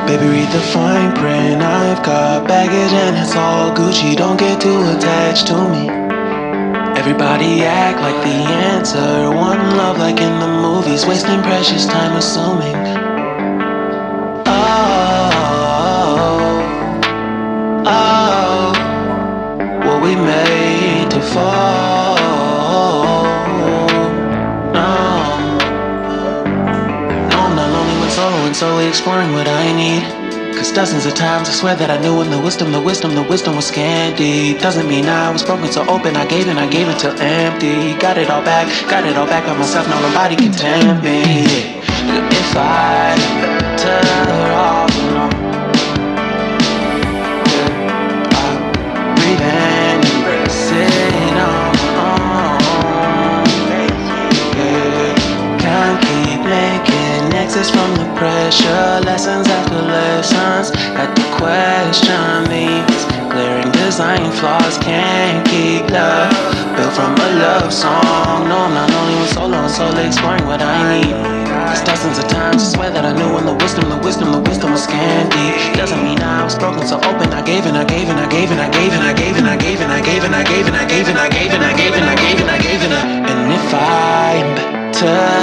Baby, read the fine print. I've got baggage and it's all Gucci. Don't get too attached to me. Everybody act like the answer. One love like in the movies. Wasting precious time assuming. Oh, oh, were we made to fall? No, no, I'm not lonely when solo and solely exploring what I need. Cause dozens of times I swear that I knew when the wisdom was scanty. Doesn't mean I was broken so open, I gave it till empty. Got it all back by myself, now nobody can tempt me. If I better off alone, I'll breathe and embrace it on. Can't keep making exits from the pressure. Lessons after lessons, had to question these glaring design flaws. Can't keep love built from a love song. No, I'm not only with solo and solely exploring what I need. Cause dozens of times I swear that I knew when the wisdom was scanty. Doesn't mean I was broken so open, I gave and I gave and I gave and I gave and I gave and I gave and I gave and I gave and I gave and I gave and I gave and I gave and I gave and I gave and I. And if I'm better